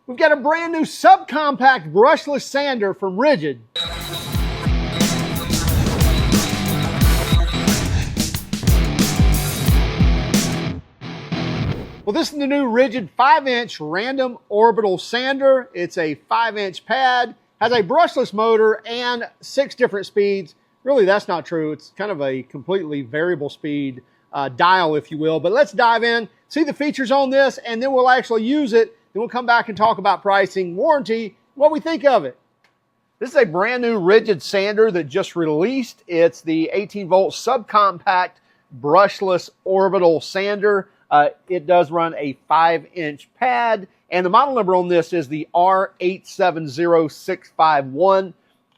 We've got a brand new subcompact brushless sander from RIDGID. Well, this is the new RIDGID 5-inch random orbital sander. It's a 5-inch pad, has a brushless motor and 6 different speeds. Really, that's not true. It's kind of a completely variable speed dial, if you will. But let's dive in, see the features on this, and then we'll actually use it. Then we'll come back and talk about pricing, warranty, what we think of it. This is a brand new RIDGID sander that just released. It's the 18-volt subcompact brushless orbital sander. It does run a 5-inch pad, and the model number on this is the R870651.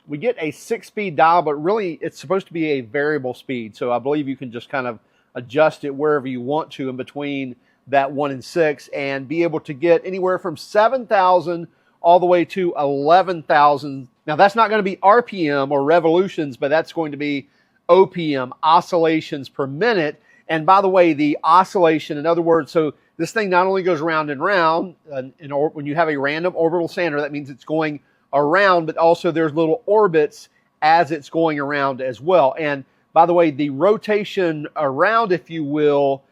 We get a 6-speed dial, but really it's supposed to be a variable speed. So I believe you can just kind of adjust it wherever you want to in between that 1 and 6 and be able to get anywhere from 7,000 all the way to 11,000. Now that's not going to be RPM or revolutions, but that's going to be OPM, oscillations per minute. And by the way, the oscillation, in other words, so this thing not only goes round and round, when you have a random orbital sander, that means it's going around, but also there's little orbits as it's going around as well. And by the way, the rotation around, if you will,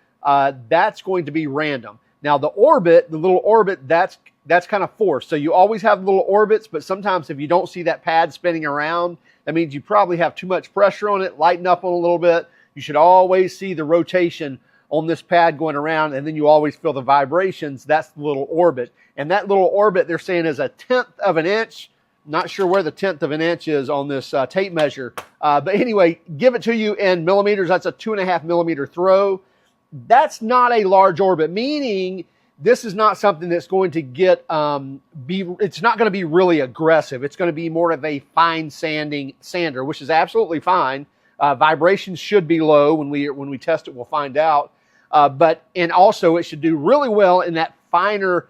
that's going to be random. Now the orbit, the little orbit, that's kind of forced. So you always have little orbits, but sometimes if you don't see that pad spinning around, that means you probably have too much pressure on it. Lighten up on a little bit. You should always see the rotation on this pad going around, and then you always feel the vibrations. That's the little orbit. And that little orbit, they're saying, is 1/10 of an inch. Not sure where the 1/10 of an inch is on this tape measure. But anyway, give it to you in millimeters. That's a 2.5 millimeter throw. That's not a large orbit, meaning this is not something that's going to get, it's not going to be really aggressive. It's going to be more of a fine sanding sander, which is absolutely fine. Vibrations should be low. When we test it, we'll find out. And also it should do really well in that finer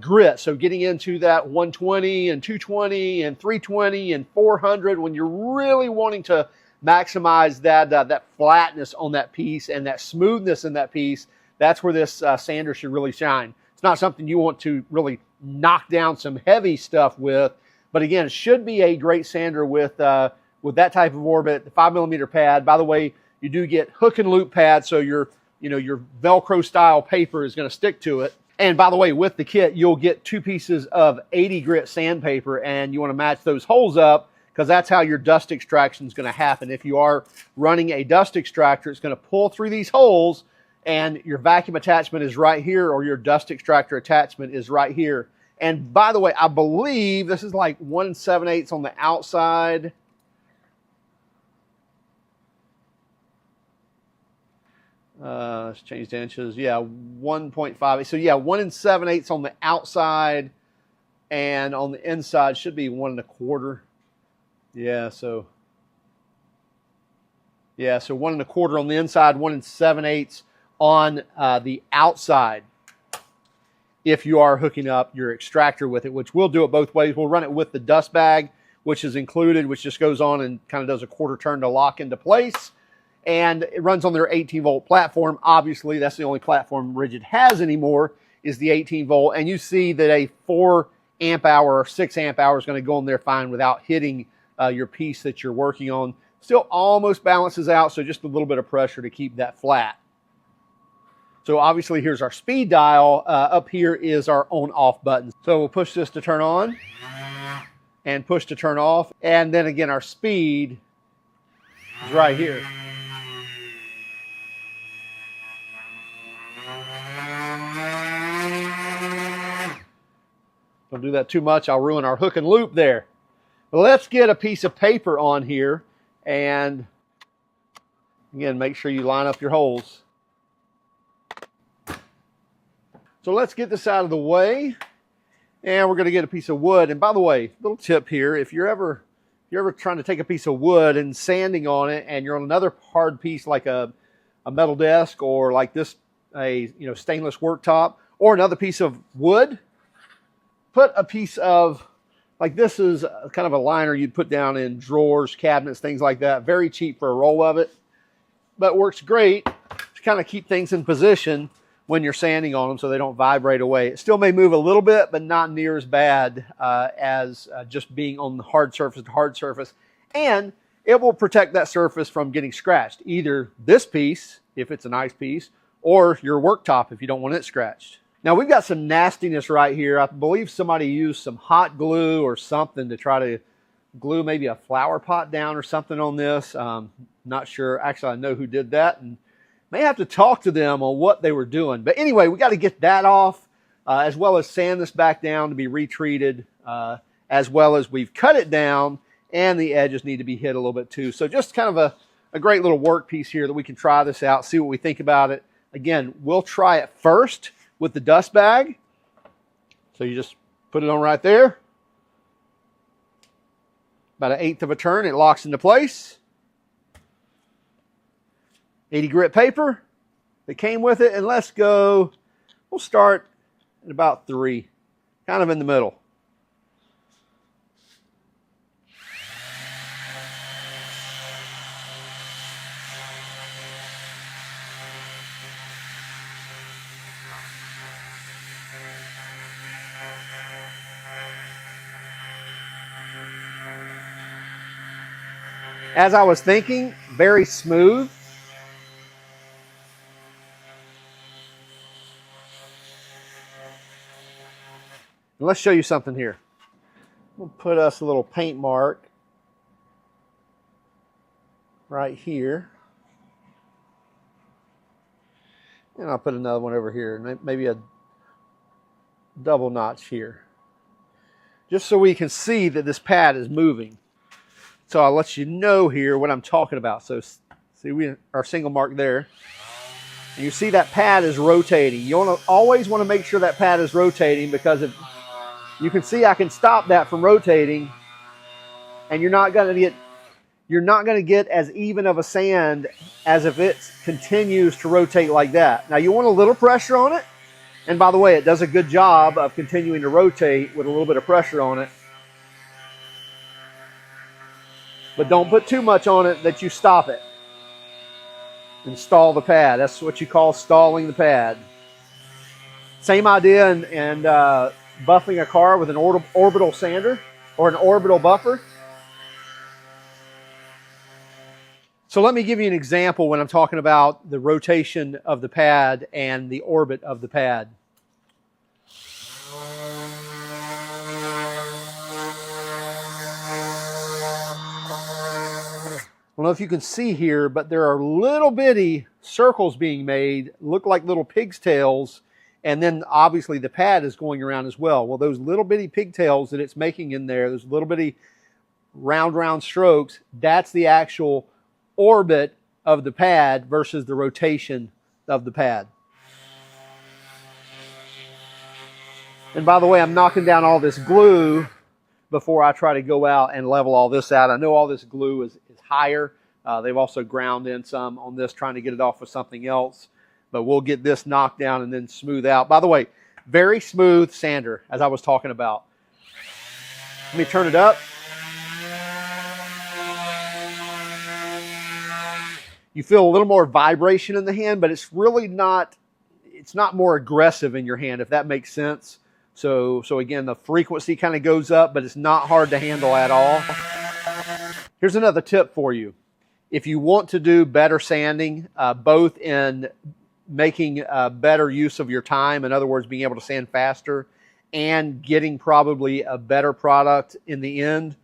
grit. So getting into that 120 and 220 and 320 and 400, when you're really wanting to maximize that flatness on that piece and that smoothness in that piece, that's where this sander should really shine. It's not something you want to really knock down some heavy stuff with, but again, it should be a great sander with that type of orbit, the 5 millimeter pad. By the way, you do get hook and loop pads, so your Velcro style paper is going to stick to it. And by the way, with the kit, you'll get 2 pieces of 80 grit sandpaper, and you want to match those holes up because that's how your dust extraction is going to happen. If you are running a dust extractor, it's going to pull through these holes, and your vacuum attachment is right here, or your dust extractor attachment is right here. And by the way, I believe this is like 1 7/8 on the outside. Let's change to inches. Yeah, 1.5. So yeah, 1 7/8 on the outside, and on the inside should be 1 1/4. Yeah, so 1 1/4 on the inside, 1 7/8 on the outside. If you are hooking up your extractor with it, which we'll do it both ways. We'll run it with the dust bag, which is included, which just goes on and kind of does a quarter turn to lock into place. And it runs on their 18-volt platform. Obviously, that's the only platform RIDGID has anymore is the 18-volt. And you see that a 4 amp hour or 6 amp hour is going to go on there fine without hitting your piece that you're working on. Still almost balances out, so just a little bit of pressure to keep that flat. So obviously, here's our speed dial. Up here is our on-off button. So we'll push this to turn on and push to turn off. And then again, our speed is right here. Don't do that too much. I'll ruin our hook and loop there. But let's get a piece of paper on here, and again, make sure you line up your holes. So let's get this out of the way, and we're going to get a piece of wood. And by the way, little tip here: if you're ever trying to take a piece of wood and sanding on it, and you're on another hard piece like a metal desk or like this, a stainless worktop, or another piece of wood, put a piece of, like this is kind of a liner you'd put down in drawers, cabinets, things like that. Very cheap for a roll of it, but works great to kind of keep things in position when you're sanding on them so they don't vibrate away. It still may move a little bit, but not near as bad as just being on the hard surface to hard surface. And it will protect that surface from getting scratched. Either this piece, if it's a nice piece, or your worktop if you don't want it scratched. Now we've got some nastiness right here. I believe somebody used some hot glue or something to try to glue maybe a flower pot down or something on this. Not sure. Actually, I know who did that, and may have to talk to them on what they were doing. But anyway, we got to get that off, as well as sand this back down to be retreated, as well as we've cut it down, and the edges need to be hit a little bit too. So just kind of a great little work piece here that we can try this out, see what we think about it. Again, we'll try it first with the dust bag. So you just put it on right there. About 1/8 of a turn, it locks into place. 80 grit paper that came with it, and let's go, we'll start at about 3, kind of in the middle. As I was thinking, very smooth. And let's show you something here. We'll put us a little paint mark right here. And I'll put another one over here, maybe a double notch here. Just so we can see that this pad is moving. So I'll let you know here what I'm talking about. So see our single mark there. And you see that pad is rotating. You always want to make sure that pad is rotating, because if you can see I can stop that from rotating, and you're not going to get as even of a sand as if it continues to rotate like that. Now you want a little pressure on it. And by the way, it does a good job of continuing to rotate with a little bit of pressure on it. But don't put too much on it that you stop it and stall the pad. That's what you call stalling the pad. Same idea in buffing a car with an orbital sander or an orbital buffer. So let me give you an example when I'm talking about the rotation of the pad and the orbit of the pad. I don't know if you can see here, but there are little bitty circles being made, look like little pig's tails, and then obviously the pad is going around as well. Well, those little bitty pigtails that it's making in there, those little bitty round strokes, that's the actual orbit of the pad versus the rotation of the pad. And by the way, I'm knocking down all this glue before I try to go out and level all this out. I know all this glue is higher. They've also ground in some on this, trying to get it off with something else. But we'll get this knocked down and then smooth out. By the way, very smooth sander, as I was talking about. Let me turn it up. You feel a little more vibration in the hand, but it's really not, it's not more aggressive in your hand, if that makes sense. So again, the frequency kind of goes up, but it's not hard to handle at all. Here's another tip for you. If you want to do better sanding, both in making better use of your time, in other words, being able to sand faster, and getting probably a better product in the end,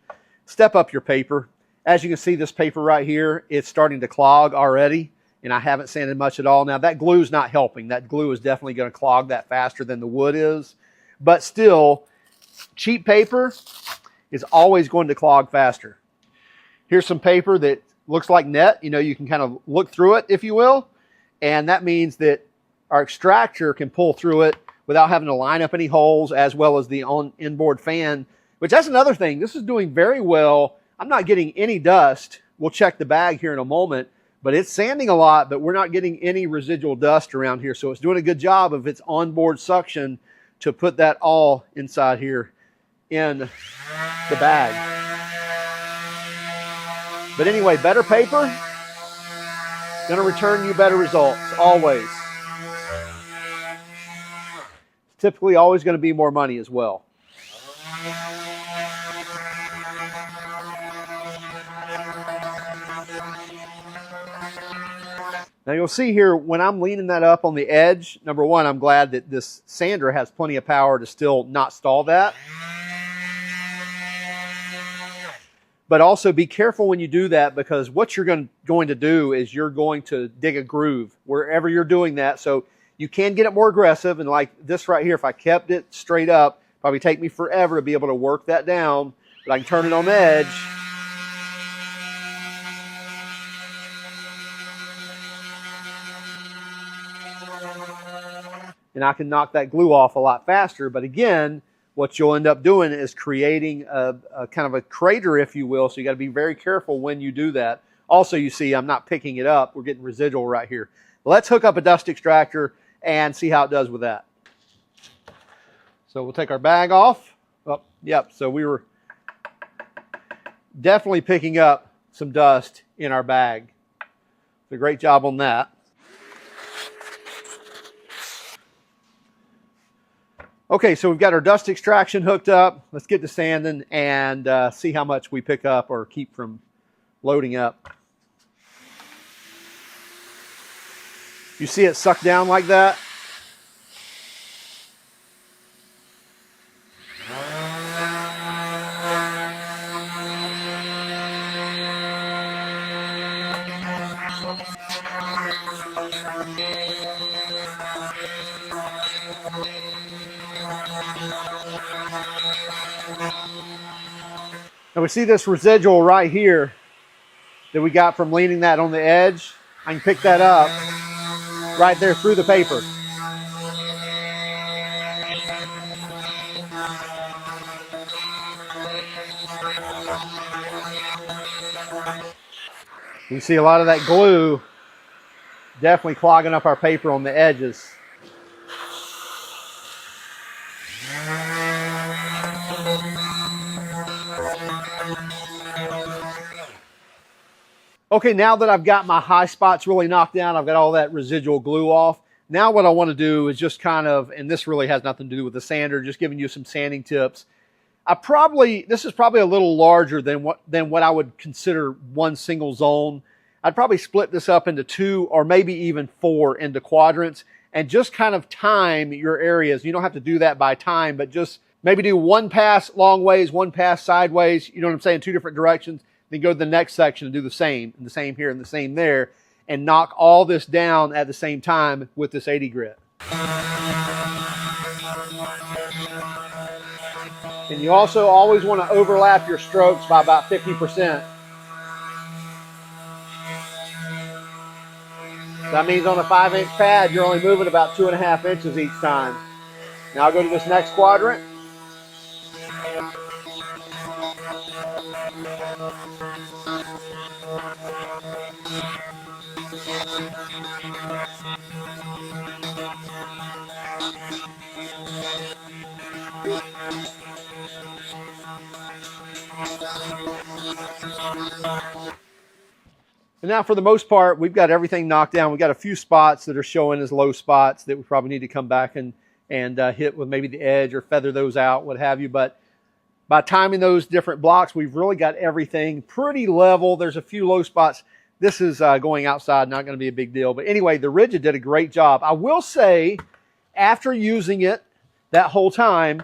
step up your paper. As you can see, this paper right here, it's starting to clog already, and I haven't sanded much at all. Now, that glue is not helping. That glue is definitely going to clog that faster than the wood is. But still, cheap paper is always going to clog faster. Here's some paper that looks like net. You know, you can kind of look through it, if you will. And that means that our extractor can pull through it without having to line up any holes, as well as the inboard fan, which that's another thing. This is doing very well. I'm not getting any dust. We'll check the bag here in a moment, but it's sanding a lot, but we're not getting any residual dust around here. So it's doing a good job of its onboard suction to put that all inside here in the bag. But anyway, better paper, gonna return you better results, always. typically always going to be more money as well. Now you'll see here when I'm leaning that up on the edge, number one, I'm glad that this sander has plenty of power to still not stall that. But also be careful when you do that, because what you're going to do is you're going to dig a groove wherever you're doing that. So you can get it more aggressive, and like this right here, if I kept it straight up, probably take me forever to be able to work that down, but I can turn it on the edge. And I can knock that glue off a lot faster. But again, what you'll end up doing is creating a kind of a crater, if you will. So you got to be very careful when you do that. Also, you see I'm not picking it up. We're getting residual right here. Let's hook up a dust extractor and see how it does with that. So we'll take our bag off. Oh, yep, so we were definitely picking up some dust in our bag. So great job on that. Okay, so we've got our dust extraction hooked up. Let's get to sanding and see how much we pick up or keep from loading up. You see it suck down like that? Now we see this residual right here that we got from leaning that on the edge. I can pick that up right there through the paper. You see a lot of that glue definitely clogging up our paper on the edges. Okay, now that I've got my high spots really knocked down, I've got all that residual glue off. Now what I want to do is just kind of, and this really has nothing to do with the sander, just giving you some sanding tips. This is probably a little larger than what I would consider one single zone. I'd probably split this up into 2 or maybe even 4 into quadrants and just kind of time your areas. You don't have to do that by time, but just maybe do 1 pass long ways, 1 pass sideways, you know what I'm saying, 2 different directions. Then go to the next section and do the same, and the same here and the same there, and knock all this down at the same time with this 80 grit. And you also always want to overlap your strokes by about 50%. That means on a 5-inch pad, you're only moving about 2.5 inches each time. Now I'll go to this next quadrant. And now for the most part, we've got everything knocked down. We've got a few spots that are showing as low spots that we probably need to come back and hit with maybe the edge or feather those out, what have you. But by timing those different blocks, we've really got everything pretty level. There's a few low spots. This is going outside, not going to be a big deal. But anyway, the RIDGID did a great job. I will say, after using it that whole time,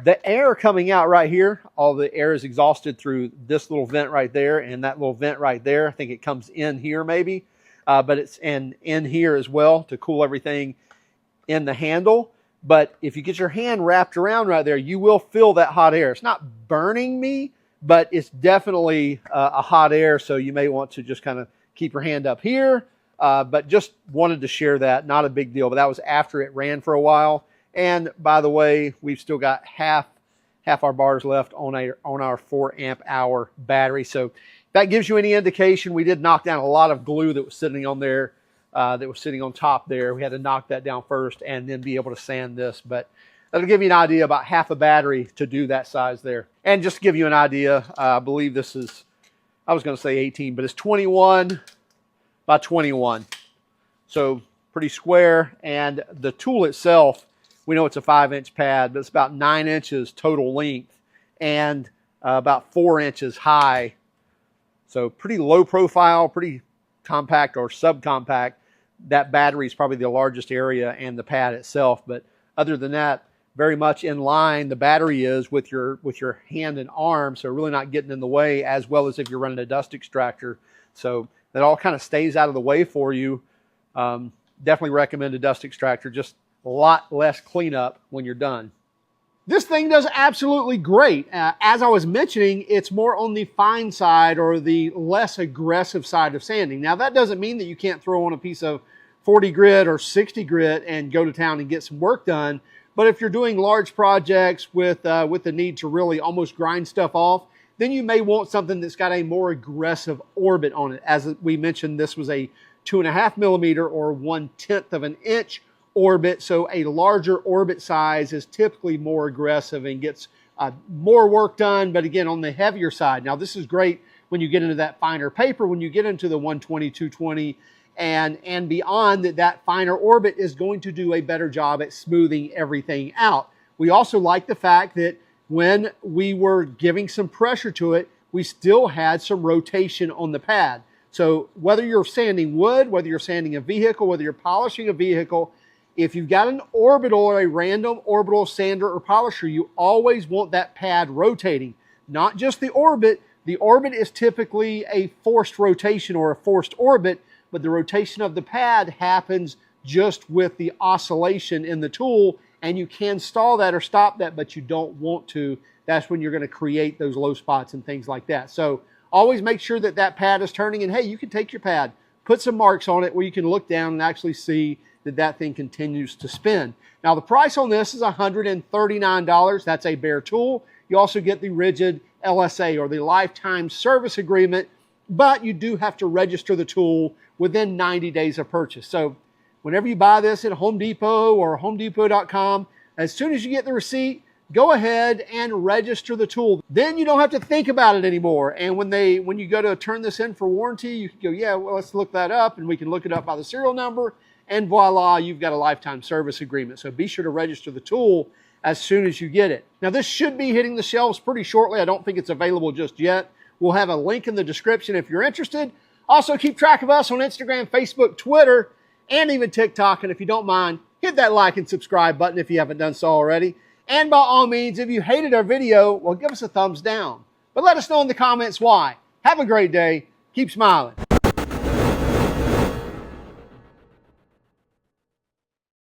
the air coming out right here, all the air is exhausted through this little vent right there and that little vent right there. I think it comes in here maybe, but it's in here as well to cool everything in the handle. But if you get your hand wrapped around right there, you will feel that hot air. It's not burning me, but it's definitely a hot air. So you may want to just kind of keep your hand up here, but just wanted to share that. Not a big deal, but that was after it ran for a while. And by the way, we've still got half our bars left on our 4 amp hour battery. So that gives you any indication. We did knock down a lot of glue that was sitting on there, that was sitting on top there. We had to knock that down first and then be able to sand this. But that'll give you an idea about half a battery to do that size there. And just to give you an idea, I believe this is, I was going to say 18, but it's 21 by 21. So pretty square. And the tool itself, We know it's a 5-inch pad, but it's about 9 inches total length and about 4 inches high. So pretty low profile, pretty compact or subcompact. That battery is probably the largest area and the pad itself. But other than that, very much in line the battery is with your hand and arm. So really not getting in the way, as well as if you're running a dust extractor. So that all kind of stays out of the way for you. Definitely recommend a dust extractor. Just a lot less cleanup when you're done. This thing does absolutely great. As I was mentioning, it's more on the fine side or the less aggressive side of sanding. Now, that doesn't mean that you can't throw on a piece of 40 grit or 60 grit and go to town and get some work done. But if you're doing large projects with the need to really almost grind stuff off, then you may want something that's got a more aggressive orbit on it. As we mentioned, this was a 2.5 millimeter or 1/10 of an inch orbit, so a larger orbit size is typically more aggressive and gets more work done, but again, on the heavier side. Now, this is great when you get into that finer paper, when you get into the 120, 220, and beyond, that finer orbit is going to do a better job at smoothing everything out. We also like the fact that when we were giving some pressure to it, we still had some rotation on the pad. So whether you're sanding wood, whether you're sanding a vehicle, whether you're polishing a vehicle, if you've got an orbital or a random orbital sander or polisher, you always want that pad rotating. Not just the orbit. The orbit is typically a forced rotation or a forced orbit, but the rotation of the pad happens just with the oscillation in the tool, and you can stall that or stop that, but you don't want to. That's when you're going to create those low spots and things like that. So always make sure that that pad is turning, and hey, you can take your pad, put some marks on it where you can look down and actually see that thing continues to spin. Now, the price on this is $139. That's a bare tool. You also get the RIDGID LSA, or the lifetime service agreement, but you do have to register the tool within 90 days of purchase. So whenever you buy this at Home Depot or homedepot.com, as soon as you get the receipt, go ahead and register the tool. Then you don't have to think about it anymore. And when you go to turn this in for warranty, you can go, yeah, well, let's look that up, and we can look it up by the serial number, and voila, you've got a lifetime service agreement. So be sure to register the tool as soon as you get it. Now, this should be hitting the shelves pretty shortly. I don't think it's available just yet. We'll have a link in the description if you're interested. Also, keep track of us on Instagram, Facebook, Twitter, and even TikTok. And if you don't mind, hit that like and subscribe button if you haven't done so already. And by all means, if you hated our video, well, give us a thumbs down. But let us know in the comments why. Have a great day. Keep smiling.